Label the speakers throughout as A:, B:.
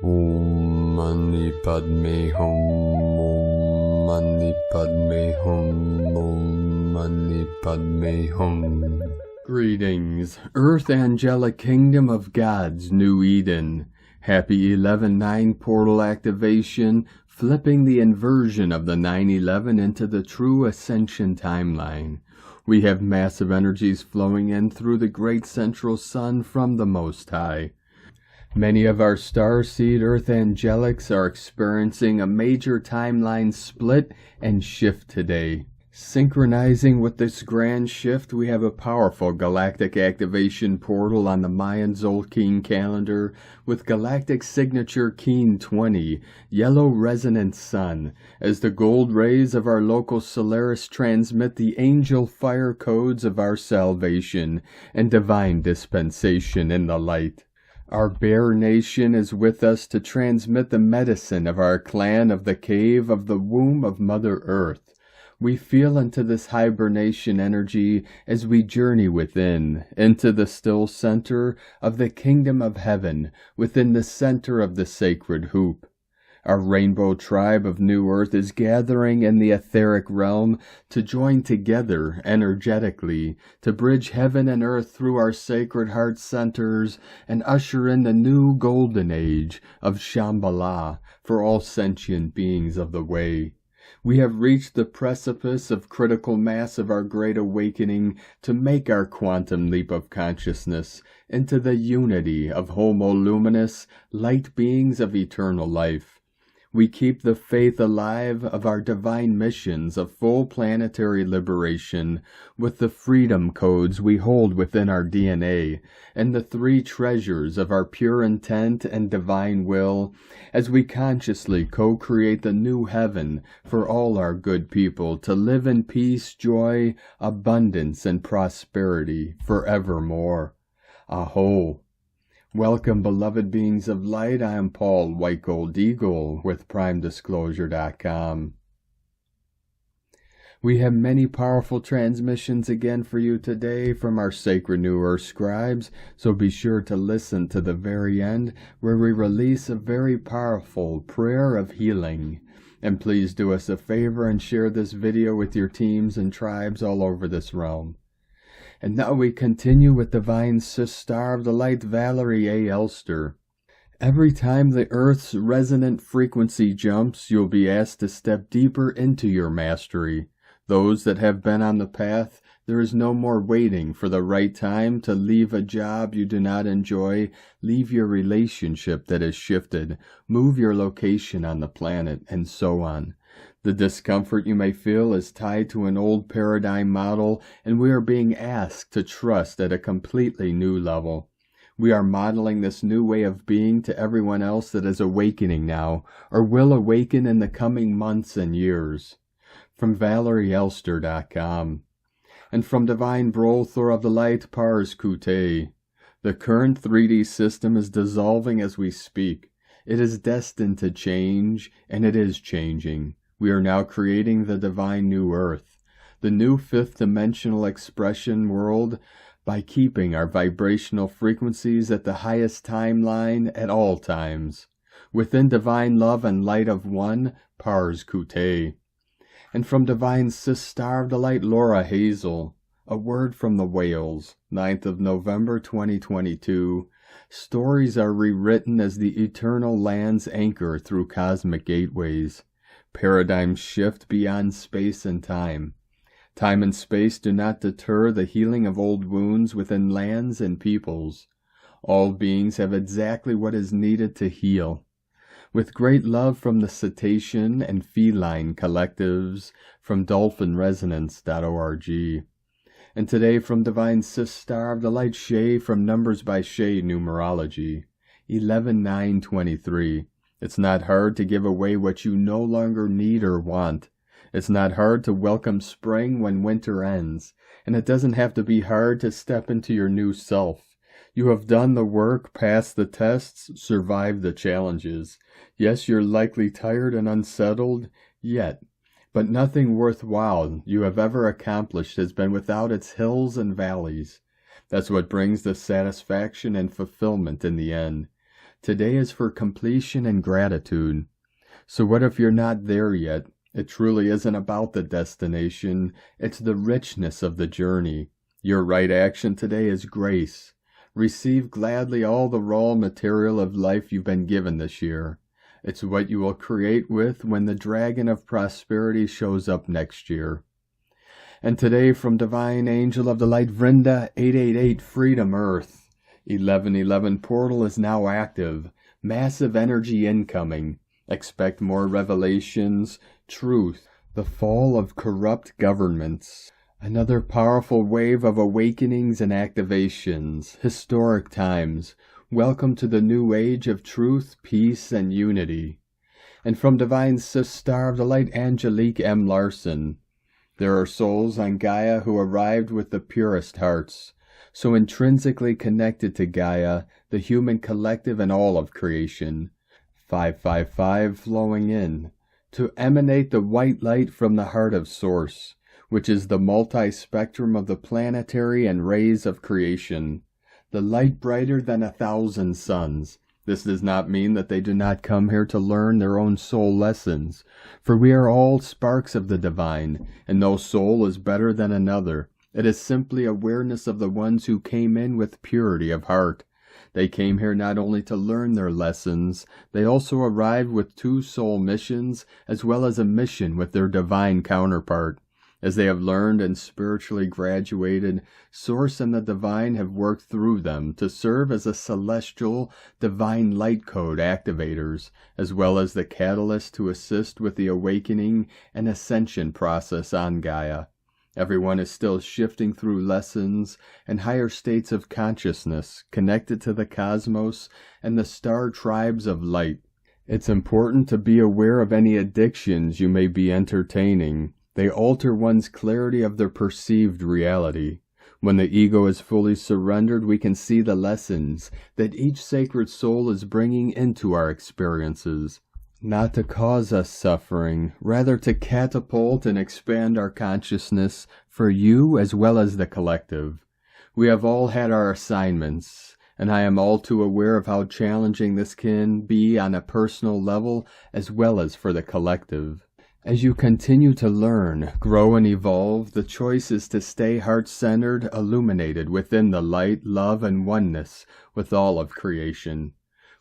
A: Om Mani Padme Hum, Om Mani Padme Hum, Om Mani Padme Hum. Greetings, Earth Angelic Kingdom of God's New Eden. Happy 11-9 portal activation, flipping the inversion of the 9/11 into the true ascension timeline. We have massive energies flowing in through the great central sun from the Most High. Many of our starseed Earth Angelics are experiencing a major timeline split and shift today. Synchronizing with this grand shift, we have a powerful galactic activation portal on the Mayan Zolkeen calendar with galactic signature Keen 20, yellow resonant sun, as the gold rays of our local Solaris transmit the angel fire codes of our salvation and divine dispensation in the light. Our Bear Nation is with us to transmit the medicine of our clan of the cave of the womb of Mother Earth. We feel into this hibernation energy as we journey within, into the still center of the kingdom of heaven, within the center of the sacred hoop. Our rainbow tribe of New Earth is gathering in the etheric realm to join together energetically, to bridge heaven and earth through our sacred heart centers and usher in the new golden age of Shambhala for all sentient beings of the way. We have reached the precipice of critical mass of our great awakening to make our quantum leap of consciousness into the unity of Homo Luminous, light beings of eternal life. We keep the faith alive of our divine missions of full planetary liberation with the freedom codes we hold within our DNA and the three treasures of our pure intent and divine will as we consciously co-create the new heaven for all our good people to live in peace, joy, abundance, and prosperity forevermore. Aho! Welcome, beloved beings of light. I am Paul White Gold Eagle with PrimeDisclosure.com. We have many powerful transmissions again for you today from our sacred New Earth scribes, so be sure to listen to the very end where we release a very powerful prayer of healing. And please do us a favor and share this video with your teams and tribes all over this realm. And now we continue with Divine Sister of the Light, Valerie A. Elster. Every time the Earth's resonant frequency jumps, you'll be asked to step deeper into your mastery. Those that have been on the path, there is no more waiting for the right time to leave a job you do not enjoy, leave your relationship that has shifted, move your location on the planet, and so on. The discomfort you may feel is tied to an old paradigm model, and we are being asked to trust at a completely new level. We are modeling this new way of being to everyone else that is awakening now, or will awaken in the coming months and years. From ValerieElster.com. And from Divine Brother of the Light, Pars Kute. The current 3D system is dissolving as we speak. It is destined to change, and it is changing. We are now creating the divine new earth, the new fifth dimensional expression world, by keeping our vibrational frequencies at the highest timeline at all times, within divine love and light of one, Pars Kute. And from Divine Sister of the Light, Laura Hazel, a word from the whales, 9th of November 2022. Stories are rewritten as the eternal lands anchor through cosmic gateways. Paradigms shift beyond space and time. Time and space do not deter the healing of old wounds within lands and peoples. All beings have exactly what is needed to heal. With great love from the cetacean and feline collectives from dolphinresonance.org. And today from Divine Sister of the Light, Shay, from Numbers by Shay Numerology, 11-9-23. It's not hard to give away what you no longer need or want. It's not hard to welcome spring when winter ends. And it doesn't have to be hard to step into your new self. You have done the work, passed the tests, survived the challenges. Yes, you're likely tired and unsettled, yet. But nothing worthwhile you have ever accomplished has been without its hills and valleys. That's what brings the satisfaction and fulfillment in the end. Today is for completion and gratitude. So what if you're not there yet? It truly isn't about the destination. It's the richness of the journey. Your right action today is grace. Receive gladly all the raw material of life you've been given this year. It's what you will create with when the dragon of prosperity shows up next year. And today from Divine Angel of the Light Vrinda 888 Freedom Earth. 1111 portal is now active. Massive energy incoming. Expect more revelations, truth, the fall of corrupt governments. Another powerful wave of awakenings and activations. Historic times. Welcome to the new age of truth, peace, and unity. And from Divine Star of the Light Angelique M. Larson. There are souls on Gaia who arrived with the purest hearts, so intrinsically connected to Gaia, the human collective and all of creation. 555 flowing in, to emanate the white light from the heart of Source, which is the multi-spectrum of the planetary and rays of creation, the light brighter than 1,000 suns. This does not mean that they do not come here to learn their own soul lessons, for we are all sparks of the divine, and no soul is better than another. It is simply awareness of the ones who came in with purity of heart. They came here not only to learn their lessons, they also arrived with 2 soul missions, as well as a mission with their divine counterpart. As they have learned and spiritually graduated, Source and the Divine have worked through them to serve as a celestial, divine light code activators, as well as the catalyst to assist with the awakening and ascension process on Gaia. Everyone is still shifting through lessons and higher states of consciousness connected to the cosmos and the star tribes of light. It's important to be aware of any addictions you may be entertaining. They alter one's clarity of their perceived reality. When the ego is fully surrendered, we can see the lessons that each sacred soul is bringing into our experiences, not to cause us suffering, rather to catapult and expand our consciousness for you as well as the collective. We have all had our assignments, and I am all too aware of how challenging this can be on a personal level as well as for the collective. As you continue to learn, grow, and evolve, the choice is to stay heart-centered, illuminated within the light, love, and oneness with all of creation.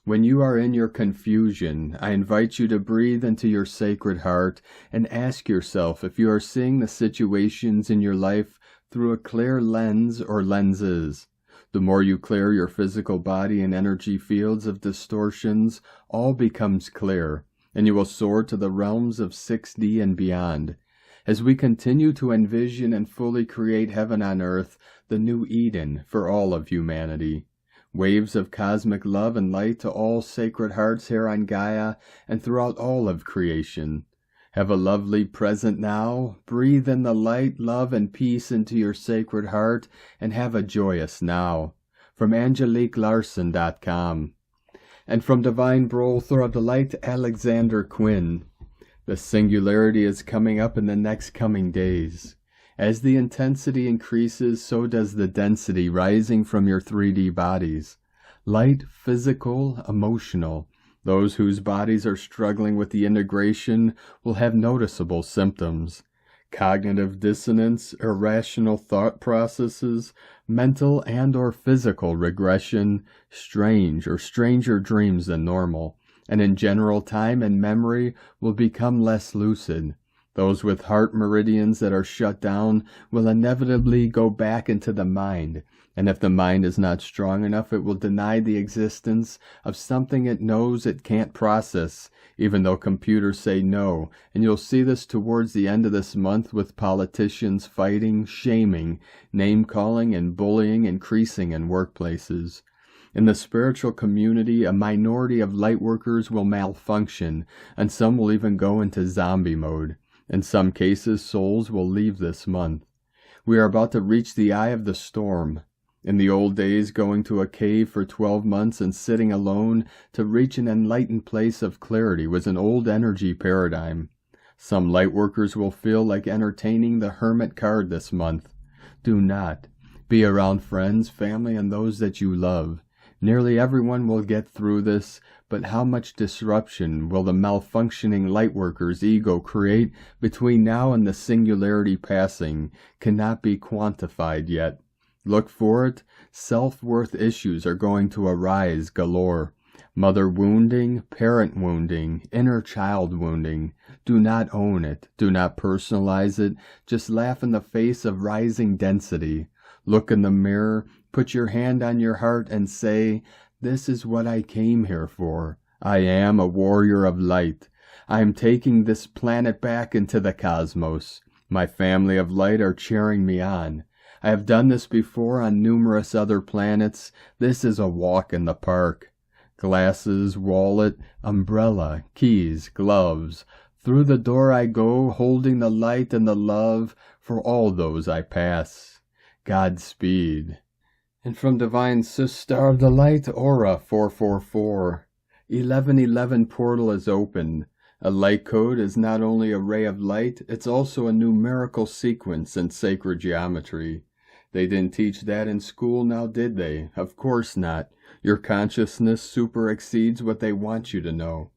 A: When you are in your confusion, I invite you to breathe into your sacred heart and ask yourself if you are seeing the situations in your life through a clear lens or lenses. The more you clear your physical body and energy fields of distortions, all becomes clear, and you will soar to the realms of 6D and beyond. As we continue to envision and fully create heaven on earth, the new Eden for all of humanity. Waves of cosmic love and light to all sacred hearts here on Gaia and throughout all of creation. Have a lovely present now. Breathe in the light, love, and peace into your sacred heart, and have a joyous now. From AngeliqueLarson.com. And from Divine Brother of the Light, Alexander Quinn. The singularity is coming up in the next coming days. As the intensity increases, so does the density rising from your 3D bodies. Light, physical, emotional. Those whose bodies are struggling with the integration will have noticeable symptoms. Cognitive dissonance, irrational thought processes, mental and or physical regression, strange or stranger dreams than normal, and in general time and memory will become less lucid. Those with heart meridians that are shut down will inevitably go back into the mind, and if the mind is not strong enough, it will deny the existence of something it knows it can't process, even though computers say no, and you'll see this towards the end of this month with politicians fighting, shaming, name-calling, and bullying increasing in workplaces. In the spiritual community, a minority of lightworkers will malfunction, and some will even go into zombie mode. In some cases, souls will leave this month. We are about to reach the eye of the storm. In the old days, going to a cave for 12 months and sitting alone to reach an enlightened place of clarity was an old energy paradigm. Some lightworkers will feel like entertaining the hermit card this month. Do not. Be around friends, family, and those that you love. Nearly everyone will get through this, but how much disruption will the malfunctioning lightworker's ego create between now and the singularity passing cannot be quantified yet. Look for it. Self-worth issues are going to arise galore. Mother wounding, parent wounding, inner child wounding. Do not own it. Do not personalize it. Just laugh in the face of rising density. Look in the mirror, put your hand on your heart and say, "This is what I came here for. I am a warrior of light. I am taking this planet back into the cosmos. My family of light are cheering me on. I have done this before on numerous other planets. This is a walk in the park. Glasses, wallet, umbrella, keys, gloves. Through the door I go, holding the light and the love for all those I pass. Godspeed." And from Divine Sister of the Light, Aura 444. 1111 portal is open. A light code is not only a ray of light, it's also a numerical sequence in sacred geometry. They didn't teach that in school, now did they? Of course not. Your consciousness super exceeds what they want you to know.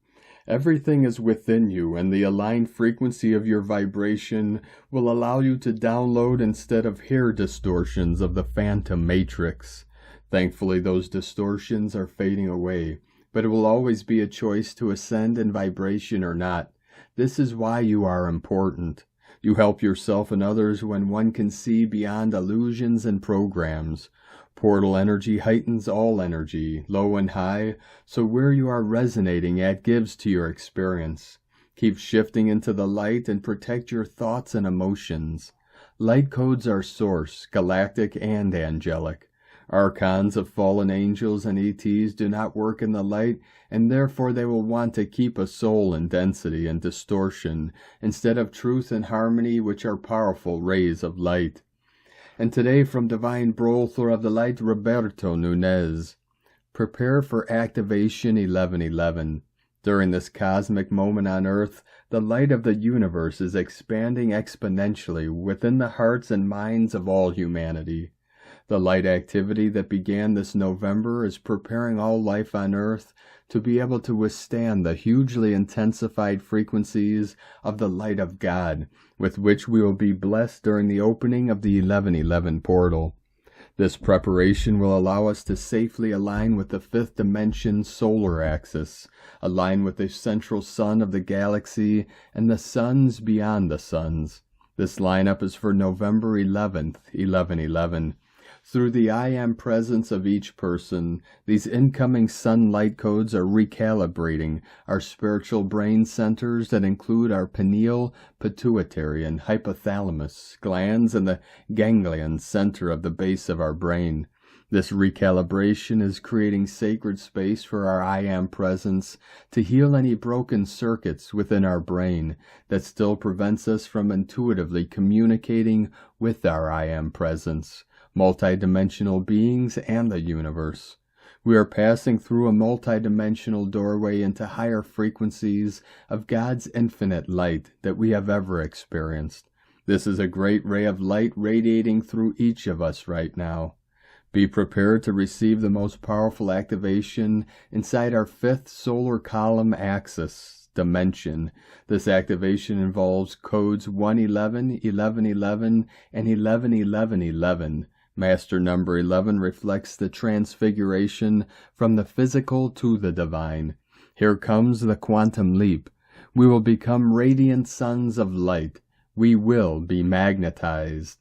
A: Everything is within you, and the aligned frequency of your vibration will allow you to download instead of hair distortions of the phantom matrix. Thankfully, those distortions are fading away, but it will always be a choice to ascend in vibration or not. This is why you are important. You help yourself and others when one can see beyond illusions and programs. Portal energy heightens all energy, low and high, so where you are resonating at gives to your experience. Keep shifting into the light and protect your thoughts and emotions. Light codes are source, galactic and angelic. Archons of fallen angels and ETs do not work in the light, and therefore they will want to keep a soul in density and distortion, instead of truth and harmony, which are powerful rays of light. And today from Divine Brother of the Light, Roberto Nunez. Prepare for activation 1111. During this cosmic moment on Earth, the light of the universe is expanding exponentially within the hearts and minds of all humanity. The light activity that began this November is preparing all life on Earth to be able to withstand the hugely intensified frequencies of the light of God, with which we will be blessed during the opening of the 1111 portal. This preparation will allow us to safely align with the fifth dimension solar axis, align with the central sun of the galaxy and the suns beyond the suns. This lineup is for November 11th, 1111. Through the I Am presence of each person, these incoming sunlight codes are recalibrating our spiritual brain centers that include our pineal, pituitary, and hypothalamus glands and the ganglion center of the base of our brain. This recalibration is creating sacred space for our I Am presence to heal any broken circuits within our brain that still prevents us from intuitively communicating with our I Am presence, multidimensional beings, and the universe. We are passing through a multidimensional doorway into higher frequencies of God's infinite light that we have ever experienced. This is a great ray of light radiating through each of us right now. Be prepared to receive the most powerful activation inside our fifth solar column axis dimension. This activation involves codes 111, 1111, and 111111. Master number 11 reflects the transfiguration from the physical to the divine. Here comes the quantum leap. We will become radiant sons of light. We will be magnetized.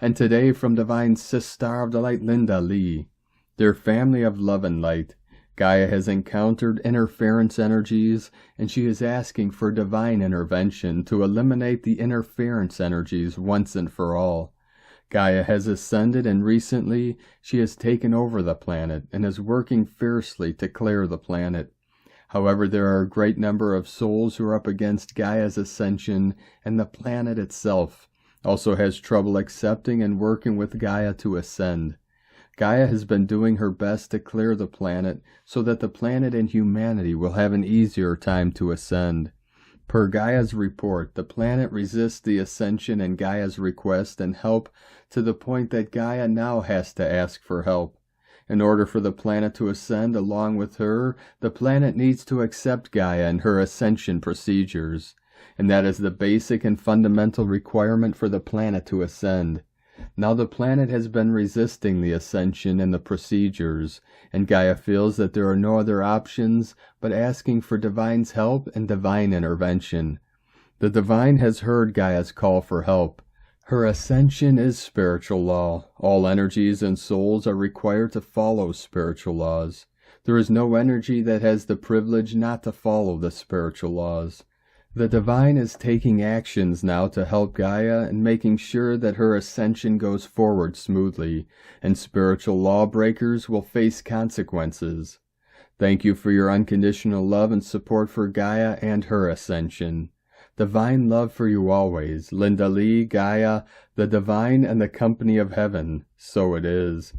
A: And today from Divine Sister of the Light, Linda Lee. Dear family of love and light, Gaia has encountered interference energies, and she is asking for divine intervention to eliminate the interference energies once and for all. Gaia has ascended, and recently she has taken over the planet and is working fiercely to clear the planet. However, there are a great number of souls who are up against Gaia's ascension, and the planet itself also has trouble accepting and working with Gaia to ascend. Gaia has been doing her best to clear the planet so that the planet and humanity will have an easier time to ascend. Per Gaia's report, the planet resists the ascension and Gaia's request and help to the point that Gaia now has to ask for help. In order for the planet to ascend along with her, the planet needs to accept Gaia and her ascension procedures. And that is the basic and fundamental requirement for the planet to ascend. Now the planet has been resisting the ascension and the procedures, and Gaia feels that there are no other options but asking for Divine's help and divine intervention. The Divine has heard Gaia's call for help. Her ascension is spiritual law. All energies and souls are required to follow spiritual laws. There is no energy that has the privilege not to follow the spiritual laws. The Divine is taking actions now to help Gaia and making sure that her ascension goes forward smoothly, and spiritual lawbreakers will face consequences. Thank you for your unconditional love and support for Gaia and her ascension. Divine love for you always. Linda Lee, Gaia, the Divine, and the company of heaven. So it is.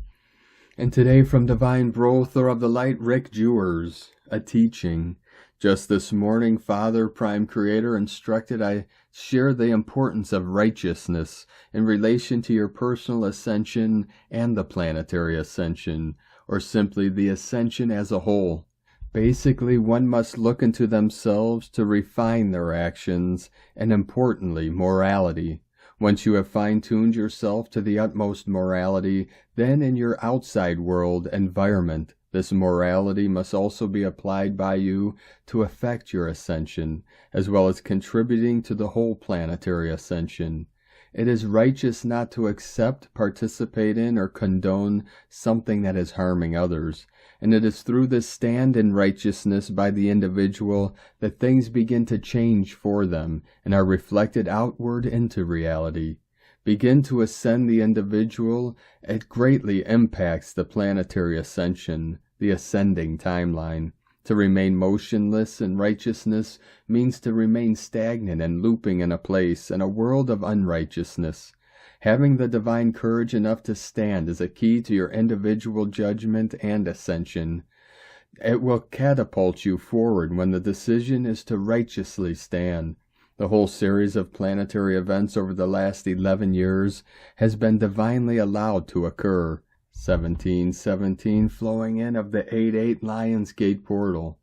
A: And today from Divine Brother of the Light, Rick Jewers, a teaching. Just this morning, Father, Prime Creator, instructed I share the importance of righteousness in relation to your personal ascension and the planetary ascension, or simply the ascension as a whole. Basically, one must look into themselves to refine their actions, and importantly, morality. Once you have fine-tuned yourself to the utmost morality, then in your outside world environment, this morality must also be applied by you to affect your ascension, as well as contributing to the whole planetary ascension. It is righteous not to accept, participate in, or condone something that is harming others, and it is through this stand in righteousness by the individual that things begin to change for them and are reflected outward into reality. Begin to ascend the individual, it greatly impacts the planetary ascension, the ascending timeline. To remain motionless in righteousness means to remain stagnant and looping in a place, in a world of unrighteousness. Having the divine courage enough to stand is a key to your individual judgment and ascension. It will catapult you forward when the decision is to righteously stand. The whole series of planetary events over the last 11 years has been divinely allowed to occur. 1717 flowing in of the 8-8 Lion's Gate portal,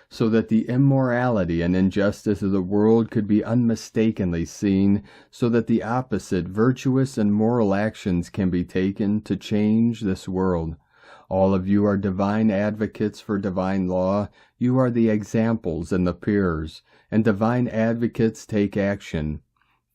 A: so that the immorality and injustice of the world could be unmistakably seen, so that the opposite virtuous and moral actions can be taken to change this world. All of you are divine advocates for divine law. You are the examples and the peers, and divine advocates take action.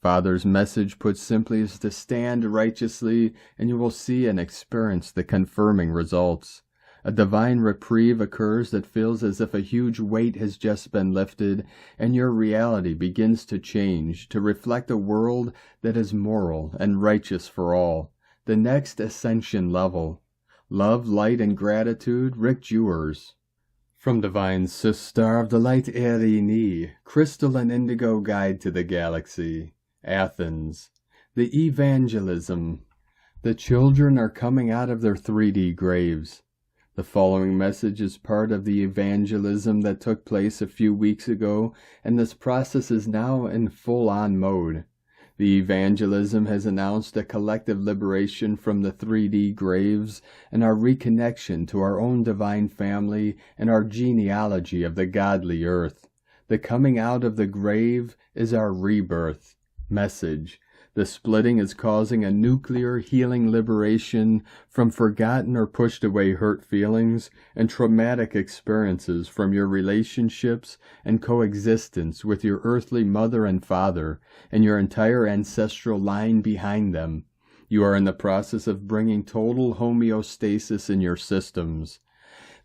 A: Father's message put simply is to stand righteously, and you will see and experience the confirming results. A divine reprieve occurs that feels as if a huge weight has just been lifted, and your reality begins to change to reflect a world that is moral and righteous for all. The next ascension level. Love, light, and gratitude, Rick Jewers. From Divine Sister of the Light, Ariel, Crystal and Indigo Guide to the Galaxy. Athens. The evangelism. The children are coming out of their 3D graves. The following message is part of the evangelism that took place a few weeks ago, and this process is now in full-on mode. The evangelism has announced a collective liberation from the 3D graves and our reconnection to our own divine family and our genealogy of the godly earth. The coming out of the grave is our rebirth. Message. The splitting is causing a nuclear healing liberation from forgotten or pushed away hurt feelings and traumatic experiences from your relationships and coexistence with your earthly mother and father and your entire ancestral line behind them. You are in the process of bringing total homeostasis in your systems.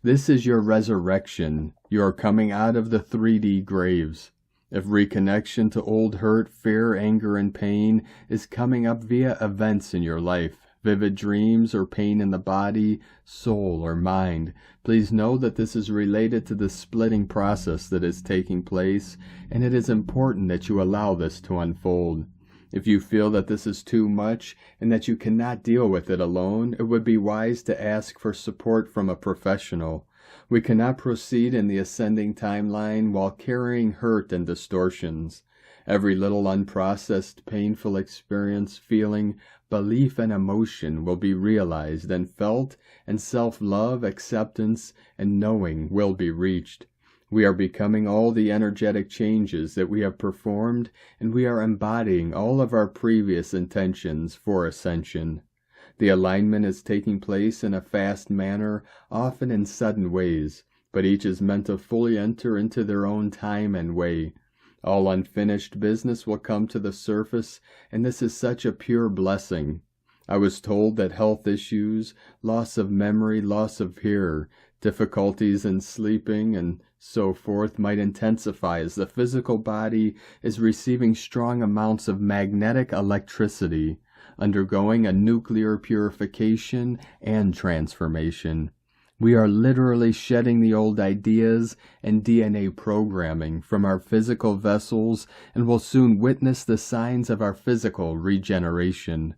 A: This is your resurrection. You are coming out of the 3D graves. If reconnection to old hurt, fear, anger, and pain is coming up via events in your life, vivid dreams, or pain in the body, soul, or mind, please know that this is related to the splitting process that is taking place, and it is important that you allow this to unfold. If you feel that this is too much and that you cannot deal with it alone, it would be wise to ask for support from a professional. We cannot proceed in the ascending timeline while carrying hurt and distortions. Every little unprocessed, painful experience, feeling, belief, and emotion will be realized and felt, and self-love, acceptance, and knowing will be reached. We are becoming all the energetic changes that we have performed, and we are embodying all of our previous intentions for ascension. The alignment is taking place in a fast manner, often in sudden ways, but each is meant to fully enter into their own time and way. All unfinished business will come to the surface, and this is such a pure blessing. I was told that health issues, loss of memory, loss of hearing, difficulties in sleeping, and so forth might intensify as the physical body is receiving strong amounts of magnetic electricity, undergoing a nuclear purification and transformation. We are literally shedding the old ideas and DNA programming from our physical vessels and will soon witness the signs of our physical regeneration.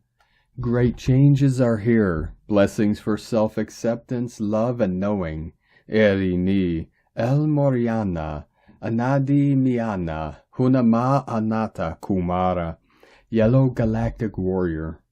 A: Great changes are here, blessings for self-acceptance, love, and knowing. Eri ni, El Moriana, Anadi Miana, Hunama Anata Kumara, Yellow Galactic Warrior.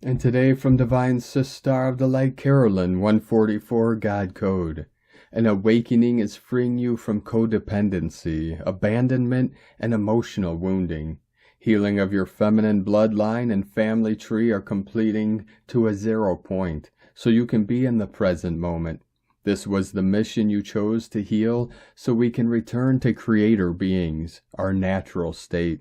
A: And today from Divine Sister of the Light Carolyn, 144 God Code. An awakening is freeing you from codependency, abandonment, and emotional wounding. Healing of your feminine bloodline and family tree are completing to a 0 point, so you can be in the present moment. This was the mission you chose to heal, so we can return to creator beings, our natural state.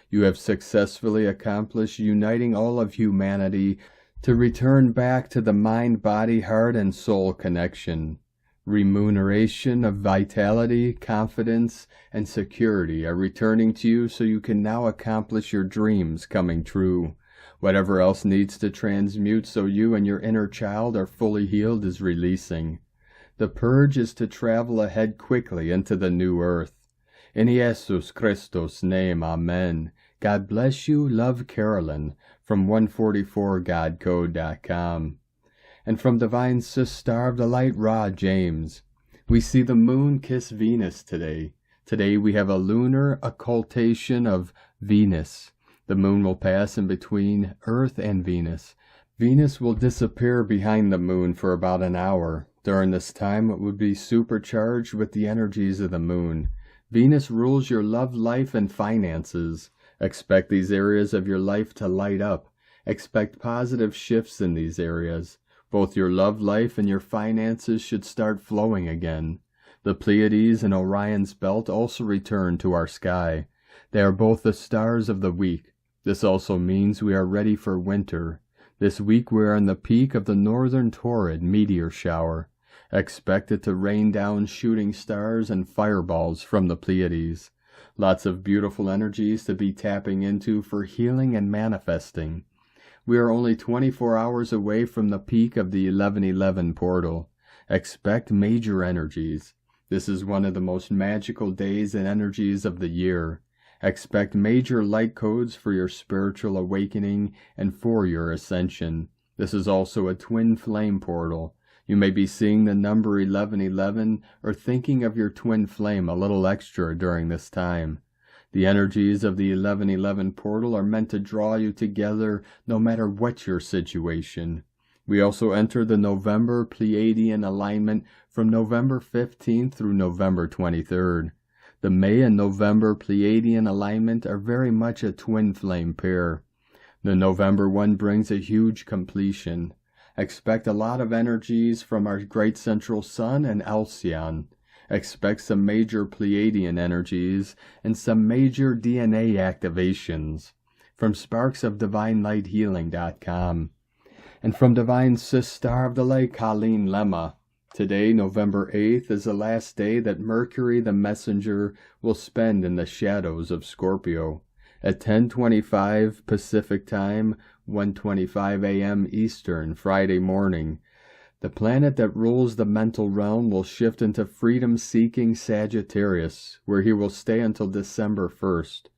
A: You have successfully accomplished uniting all of humanity to return back to the mind, body, heart, and soul connection. Remuneration of vitality, confidence, and security are returning to you so you can now accomplish your dreams coming true. Whatever else needs to transmute so you and your inner child are fully healed is releasing. The purge is to travel ahead quickly into the new earth. In Jesus Christos' name, Amen. God bless you, love Carolyn, from 144godcode.com. And from Divine Sister of the Light, Ra James. We see the moon kiss Venus today. Today we have a lunar occultation of Venus. The moon will pass in between Earth and Venus. Venus will disappear behind the moon for about an hour. During this time it would be supercharged with the energies of the moon. Venus rules your love life and finances. Expect these areas of your life to light up. Expect positive shifts in these areas. Both your love life and your finances should start flowing again. The Pleiades and Orion's belt also return to our sky. They are both the stars of the week. This also means we are ready for winter. This week we are in the peak of the northern Taurid meteor shower. Expect it to rain down shooting stars and fireballs from the Pleiades. Lots of beautiful energies to be tapping into for healing and manifesting. We are only 24 hours away from the peak of the 1111 portal. Expect major energies. This is one of the most magical days and energies of the year. Expect major light codes for your spiritual awakening and for your ascension. This is also a twin flame portal. You may be seeing the number 1111 or thinking of your twin flame a little extra during this time. The energies of the 1111 portal are meant to draw you together no matter what your situation. We also enter the November Pleiadian alignment from November 15th through November 23rd. The May and November Pleiadian alignment are very much a twin flame pair. The November one brings a huge completion. Expect a lot of energies from our great central sun and Alcyon. Expect some major Pleiadian energies and some major DNA activations. From sparksofdivinelighthealing.com. And from Divine Sister of the Light, Colleen Lemma. Today, November 8th, is the last day that Mercury the Messenger will spend in the shadows of Scorpio. At 10:25 Pacific Time, 1:25 a.m. Eastern, Friday morning, the planet that rules the mental realm will shift into freedom-seeking Sagittarius, where he will stay until December 1st.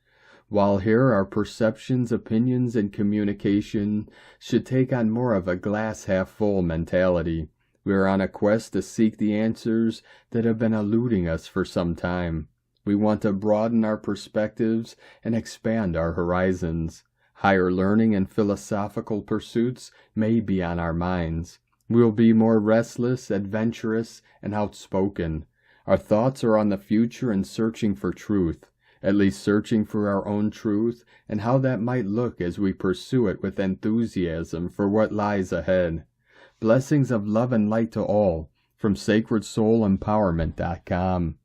A: While here, our perceptions, opinions, and communication should take on more of a glass-half-full mentality. We are on a quest to seek the answers that have been eluding us for some time. We want to broaden our perspectives and expand our horizons. Higher learning and philosophical pursuits may be on our minds. We will be more restless, adventurous, and outspoken. Our thoughts are on the future and searching for truth, at least searching for our own truth and how that might look as we pursue it with enthusiasm for what lies ahead. Blessings of love and light to all from sacredsoulempowerment.com.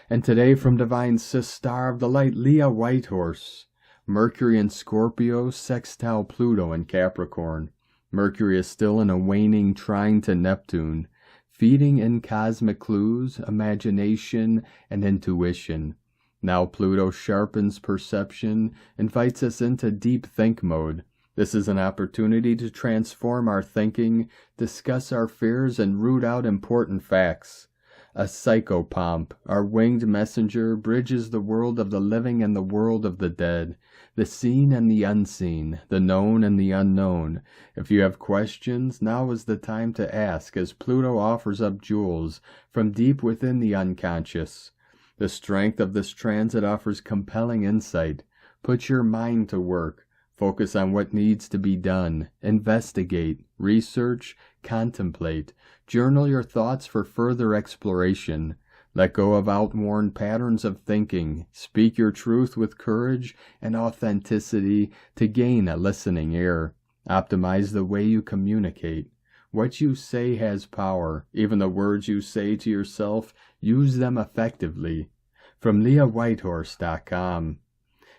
A: And today from Divine Sis Star of the Light, Leah Whitehorse. Mercury in Scorpio, sextile Pluto in Capricorn. Mercury is still in a waning trine to Neptune, feeding in cosmic clues, imagination, and intuition. Now Pluto sharpens perception, invites us into deep think mode. This is an opportunity to transform our thinking, discuss our fears, and root out important facts. A psychopomp, our winged messenger, bridges the world of the living and the world of the dead, the seen and the unseen, the known and the unknown. If you have questions, now is the time to ask, as Pluto offers up jewels from deep within the unconscious. The strength of this transit offers compelling insight. Put your mind to work. Focus on what needs to be done. Investigate, research, contemplate. Journal your thoughts for further exploration. Let go of outworn patterns of thinking. Speak your truth with courage and authenticity to gain a listening ear. Optimize the way you communicate. What you say has power. Even the words you say to yourself, use them effectively. From LeahWhitehorse.com.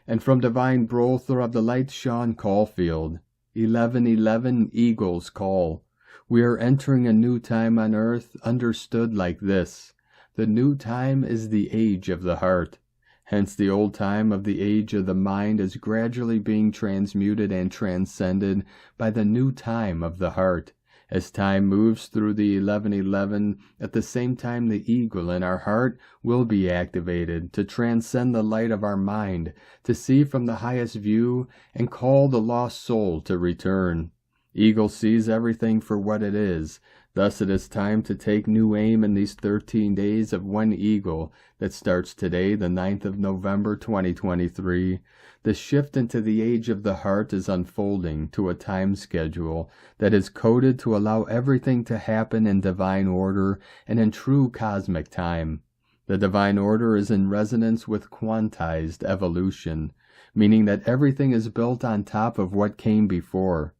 A: And from Divine Brother of the Light, Sean Caulfield. 11:11 Eagle's Call. We are entering a new time on earth, understood like this. The new time is the age of the heart. Hence the old time of the age of the mind is gradually being transmuted and transcended by the new time of the heart. As time moves through the 11:11, at the same time the eagle in our heart will be activated to transcend the light of our mind, to see from the highest view and call the lost soul to return. Eagle sees everything for what it is. Thus it is time to take new aim in these 13 days of one eagle that starts today, the 9th of November 2023. The shift into the age of the heart is unfolding to a time schedule that is coded to allow everything to happen in divine order and in true cosmic time. The divine order is in resonance with quantized evolution, meaning that everything is built on top of what came before.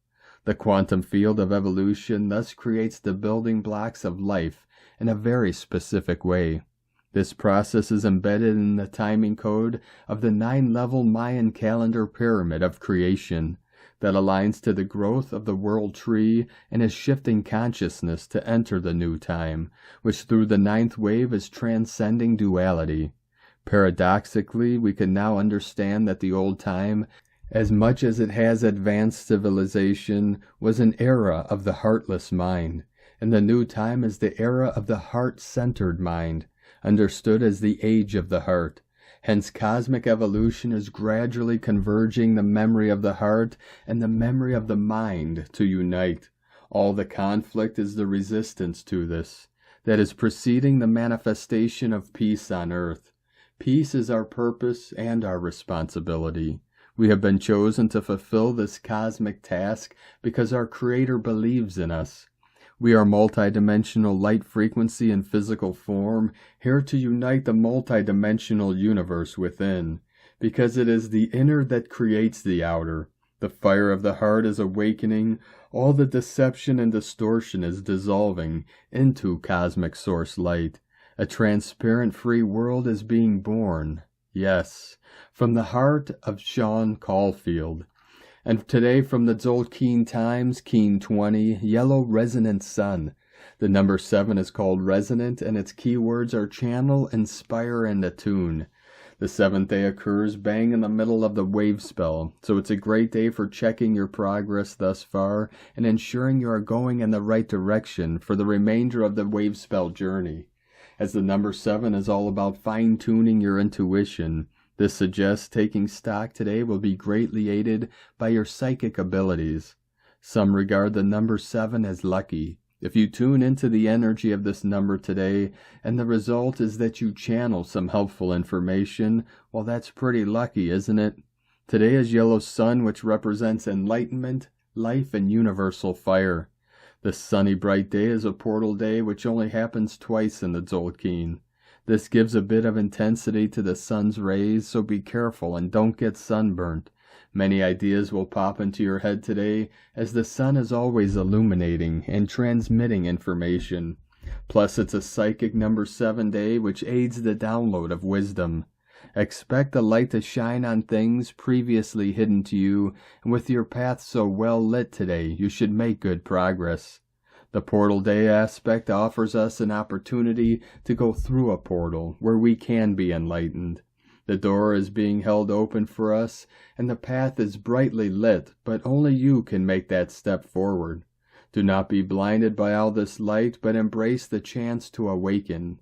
A: The quantum field of evolution thus creates the building blocks of life in a very specific way. This process is embedded in the timing code of the 9-level Mayan calendar pyramid of creation that aligns to the growth of the world tree and is shifting consciousness to enter the new time, which through the 9th wave is transcending duality. Paradoxically, we can now understand that the old time, as much as it has advanced civilization, was an era of the heartless mind, and the new time is the era of the heart-centered mind, understood as the age of the heart. Hence cosmic evolution is gradually converging the memory of the heart and the memory of the mind to unite. All the conflict is the resistance to this, that is preceding the manifestation of peace on earth. Peace is our purpose and our responsibility. We have been chosen to fulfill this cosmic task because our Creator believes in us. We are multidimensional light frequency and physical form, here to unite the multidimensional universe within, because it is the inner that creates the outer. The fire of the heart is awakening, all the deception and distortion is dissolving into cosmic source light. A transparent free world is being born. Yes, from the heart of Sean Caulfield. And today from the Tzolk'in Times, Keen 20, Yellow Resonant Sun. The number 7 is called Resonant, and its keywords are channel, inspire, and attune. The 7th day occurs bang in the middle of the wave spell, so it's a great day for checking your progress thus far and ensuring you are going in the right direction for the remainder of the wave spell journey. As the number 7 is all about fine-tuning your intuition, this suggests taking stock today will be greatly aided by your psychic abilities. Some regard the number 7 as lucky. If you tune into the energy of this number today, and the result is that you channel some helpful information, well, that's pretty lucky, isn't it? Today is yellow sun, which represents enlightenment, life, and universal fire. This sunny bright day is a portal day which only happens twice in the Tzolk'in. This gives a bit of intensity to the sun's rays, so be careful and don't get sunburnt. Many ideas will pop into your head today, as the sun is always illuminating and transmitting information. Plus, it's a psychic number 7 day, which aids the download of wisdom. Expect the light to shine on things previously hidden to you, and with your path so well lit today, you should make good progress. The portal day aspect offers us an opportunity to go through a portal where we can be enlightened. The door is being held open for us, and the path is brightly lit, but only you can make that step forward. Do not be blinded by all this light, but embrace the chance to awaken.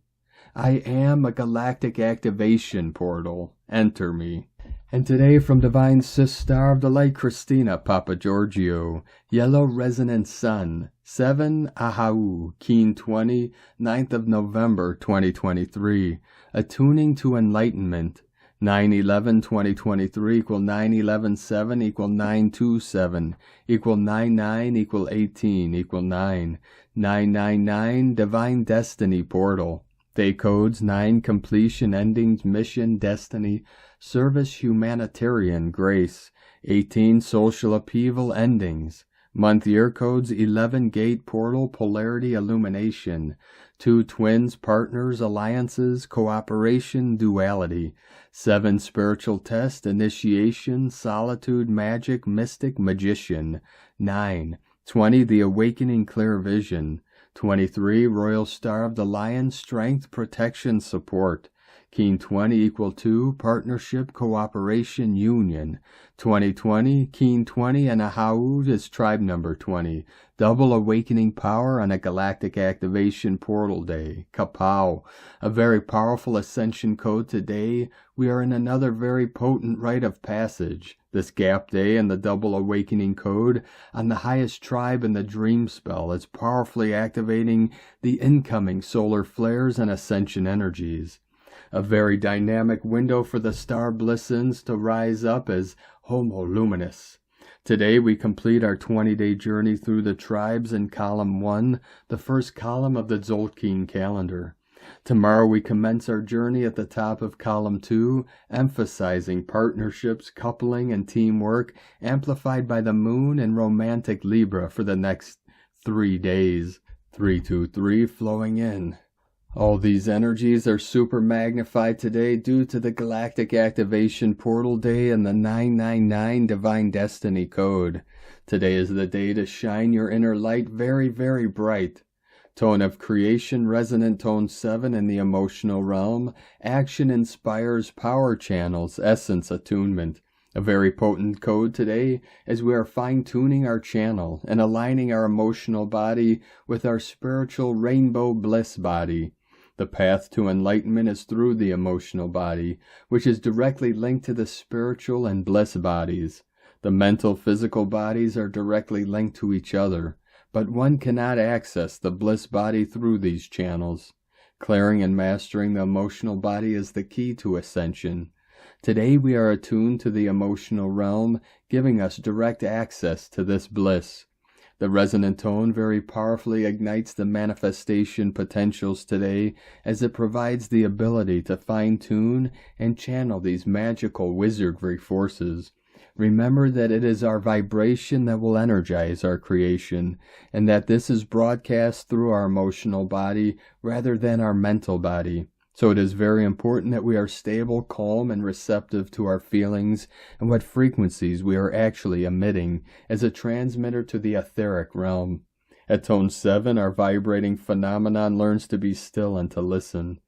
A: I am a galactic activation portal. Enter me. And today from Divine Sister of the Light Christina Papa Giorgio, Yellow Resonant Sun, 7 Ahau, Keen 20, 9th of November 2023, Attuning to Enlightenment, 9/11/2023 equal 9/11/7 equal 9/2/7 equal 9/9 equal 18 equal 9, 999 Divine Destiny Portal. Day codes 9 Completion, Endings, Mission, Destiny, Service, Humanitarian, Grace, 18 Social Upheaval, Endings. Month year codes 11 Gate, Portal, Polarity, Illumination, 2 Twins, Partners, Alliances, Cooperation, Duality, 7 Spiritual Test, Initiation, Solitude, Magic, Mystic, Magician, 9 20 The Awakening, Clear Vision, 23 Royal Star of the Lion, Strength, Protection, Support, Keen 20 equal 2 Partnership, Cooperation, Union, 2020 Keen 20 and Ahau is tribe number 20, Double Awakening Power on a Galactic Activation Portal Day, Kapow, a very powerful ascension code today. We are in another very potent rite of passage. This gap day and the double awakening code on the highest tribe in the dream spell is powerfully activating the incoming solar flares and ascension energies. A very dynamic window for the star blissons to rise up as Homo Luminous. Today we complete our 20-day journey through the tribes in column 1, the first column of the Tzolk'in calendar. Tomorrow we commence our journey at the top of column 2, emphasizing partnerships, coupling, and teamwork, amplified by the moon and romantic Libra for the next 3 days. 323 flowing in. All these energies are super magnified today due to the Galactic Activation Portal Day and the 999 Divine Destiny Code. Today is the day to shine your inner light very, very bright. Tone of Creation, Resonant Tone 7 in the emotional realm. Action inspires power channels, Essence Attunement. A very potent code today as we are fine-tuning our channel and aligning our emotional body with our spiritual rainbow bliss body. The path to enlightenment is through the emotional body, which is directly linked to the spiritual and bliss bodies. The mental, physical bodies are directly linked to each other, but one cannot access the bliss body through these channels. Clearing and mastering the emotional body is the key to ascension. Today we are attuned to the emotional realm, giving us direct access to this bliss. The resonant tone very powerfully ignites the manifestation potentials today, as it provides the ability to fine-tune and channel these magical wizardry forces. Remember that it is our vibration that will energize our creation, and that this is broadcast through our emotional body rather than our mental body. So it is very important that we are stable, calm, and receptive to our feelings and what frequencies we are actually emitting as a transmitter to the etheric realm. At tone 7, our vibrating phenomenon learns to be still and to listen.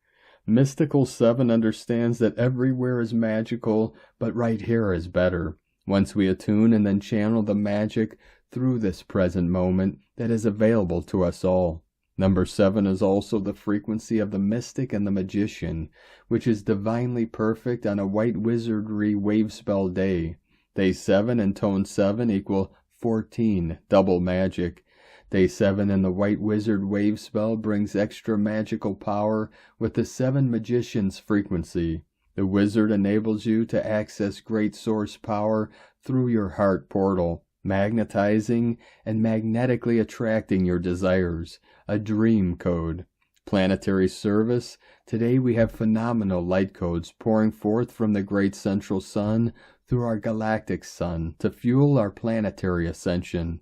A: Mystical 7 understands that everywhere is magical, but right here is better. Once we attune and then channel the magic through this present moment that is available to us all. Number 7 is also the frequency of the mystic and the magician, which is divinely perfect on a white wizardry wave spell day. Day 7 and tone 7 equal 14, double magic. Day 7 in the White Wizard wave spell brings extra magical power with the 7 Magicians frequency. The wizard enables you to access great source power through your heart portal, magnetizing and magnetically attracting your desires. A dream code. Planetary service. Today we have phenomenal light codes pouring forth from the great central sun through our galactic sun to fuel our planetary ascension.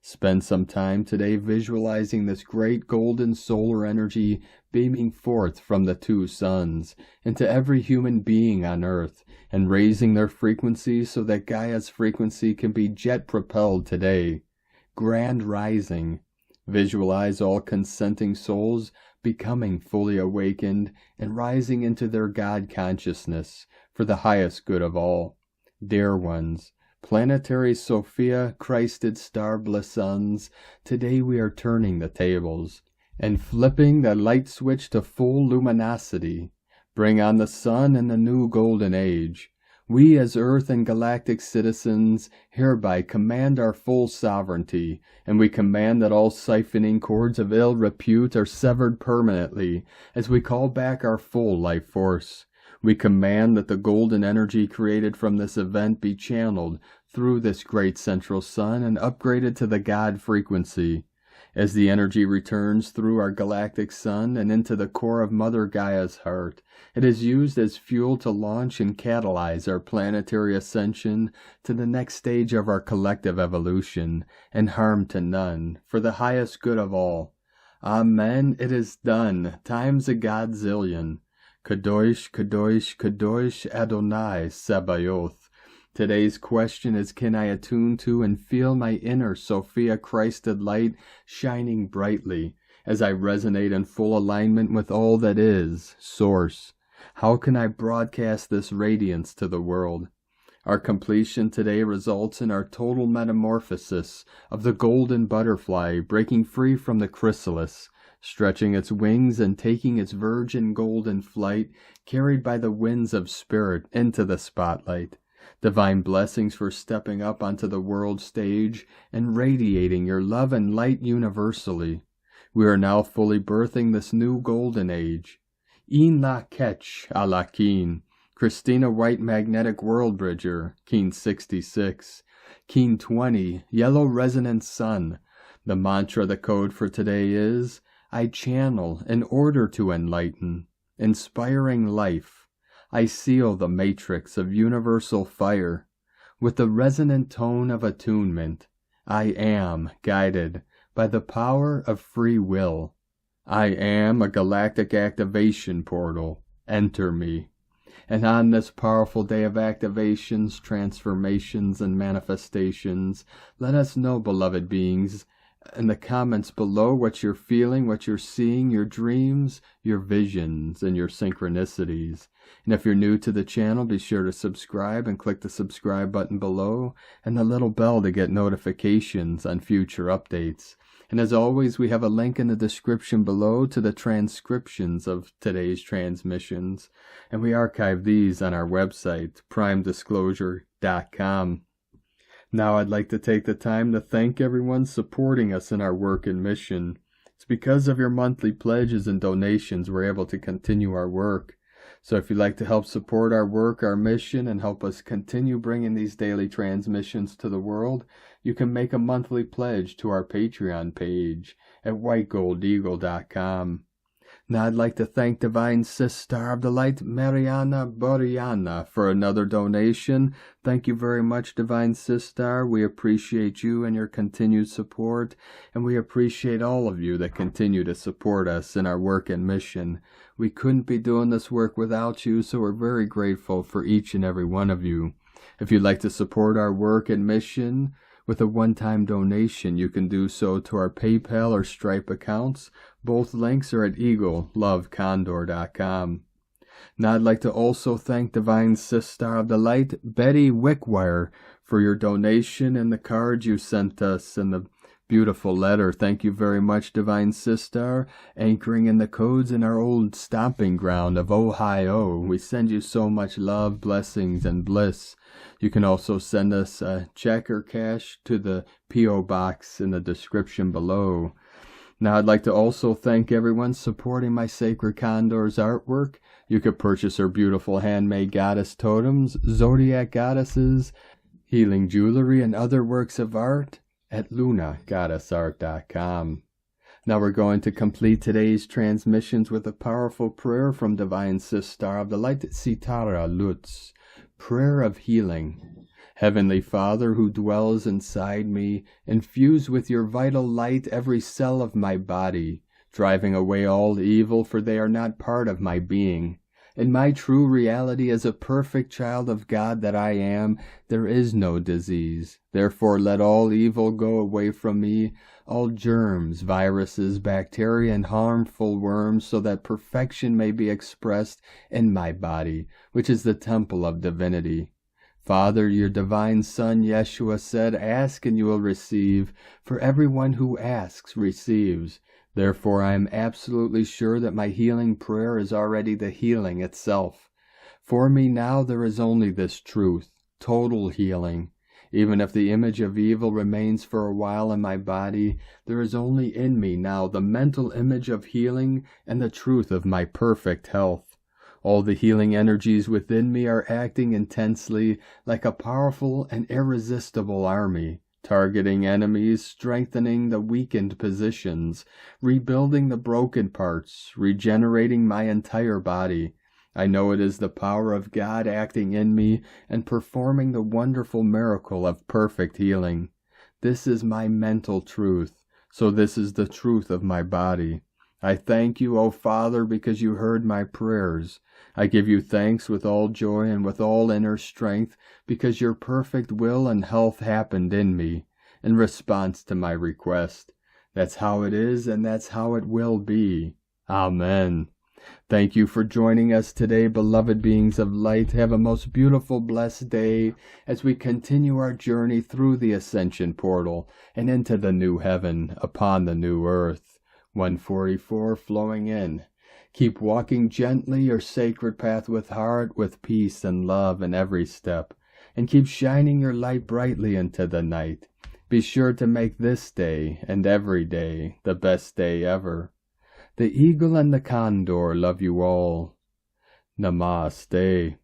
A: Spend some time today visualizing this great golden solar energy beaming forth from the 2 suns into every human being on Earth and raising their frequency so that Gaia's frequency can be jet-propelled today. Grand rising. Visualize all consenting souls becoming fully awakened and rising into their God consciousness for the highest good of all. Dear ones, planetary Sophia Christed star blessons, today we are turning the tables and flipping the light switch to full luminosity. Bring on the sun and the new golden age. We as Earth and galactic citizens hereby command our full sovereignty, and we command that all siphoning cords of ill repute are severed permanently as we call back our full life force. We command that the golden energy created from this event be channeled through this great central sun and upgraded to the God frequency. As the energy returns through our galactic sun and into the core of Mother Gaia's heart, it is used as fuel to launch and catalyze our planetary ascension to the next stage of our collective evolution, and harm to none, for the highest good of all. Amen. It is done, times a godzillion. Kadosh, Kadosh, Kadosh, Adonai, Sabaoth. Today's question is, can I attune to and feel my inner Sophia Christed light shining brightly as I resonate in full alignment with all that is, Source? How can I broadcast this radiance to the world? Our completion today results in our total metamorphosis of the golden butterfly breaking free from the chrysalis, stretching its wings and taking its virgin golden flight, carried by the winds of spirit into the spotlight. Divine blessings for stepping up onto the world stage and radiating your love and light universally. We are now fully birthing this new golden age. In la ketch a la Keen. Christina White Magnetic World Bridger, Keen 66. Keen 20, Yellow Resonant Sun. The mantra, the code for today is, I channel in order to enlighten, inspiring life. I seal the matrix of universal fire with the resonant tone of attunement. I am guided by the power of free will. I am a galactic activation portal. Enter me. And on this powerful day of activations, transformations, and manifestations, let us know, beloved beings, in the comments below what you're feeling, what you're seeing, your dreams, your visions, and your synchronicities. And if you're new to the channel, be sure to subscribe and click the subscribe button below and the little bell to get notifications on future updates. And as always, we have a link in the description below to the transcriptions of today's transmissions, and we archive these on our website, primedisclosure.com. Now I'd like to take the time to thank everyone supporting us in our work and mission. It's because of your monthly pledges and donations we're able to continue our work. So if you'd like to help support our work, our mission, and help us continue bringing these daily transmissions to the world, you can make a monthly pledge to our Patreon page at whitegoldeagle.com. Now I'd like to thank Divine Sister of the Light, Mariana B, for another donation. Thank you very much, Divine Sister. We appreciate you and your continued support, and we appreciate all of you that continue to support us in our work and mission. We couldn't be doing this work without you, so we're very grateful for each and every one of you. If you'd like to support our work and mission with a one-time donation, you can do so to our PayPal or Stripe accounts. Both links are at eaglelovecondor.com. Now I'd like to also thank Divine Sister of the Light, Betty Wickwire, for your donation and the cards you sent us and the Beautiful letter. Thank you very much, Divine Sister. Anchoring in the codes in our old stomping ground of Ohio. We send you so much love, blessings, and bliss. You can also send us a check or cash to the P.O. box in the description below. Now, I'd like to also thank everyone supporting my Sacred Condor's artwork. You could purchase her beautiful handmade goddess totems, zodiac goddesses, healing jewelry, and other works of art at lunagoddessart.com. Now we're going to complete today's transmissions with a powerful prayer from Divine Sister of the Light Sitara Lutz, prayer of healing. Heavenly Father who dwells inside me, infuse with your vital light every cell of my body, driving away all evil, for they are not part of my being. In my true reality as a perfect child of God that I am, there is no disease. Therefore let all evil go away from me, all germs, viruses, bacteria, and harmful worms, so that perfection may be expressed in my body, which is the temple of divinity. Father, your divine Son, Yeshua, said, "Ask and you will receive, for everyone who asks receives." Therefore, I am absolutely sure that my healing prayer is already the healing itself. For me now there is only this truth, total healing. Even if the image of evil remains for a while in my body, there is only in me now the mental image of healing and the truth of my perfect health. All the healing energies within me are acting intensely like a powerful and irresistible army, targeting enemies, strengthening the weakened positions, rebuilding the broken parts, regenerating my entire body. I know it is the power of God acting in me and performing the wonderful miracle of perfect healing. This is my mental truth, so this is the truth of my body. I thank you, O Father, because you heard my prayers. I give you thanks with all joy and with all inner strength, because your perfect will and health happened in me, in response to my request. That's how it is, and that's how it will be. Amen. Thank you for joining us today, beloved beings of light. Have a most beautiful, blessed day as we continue our journey through the ascension portal and into the new heaven upon the new earth. 144 flowing in. Keep walking gently your sacred path with heart, with peace and love in every step, and keep shining your light brightly into the night. Be sure to make this day and every day the best day ever. The eagle and the condor love you all. Namaste.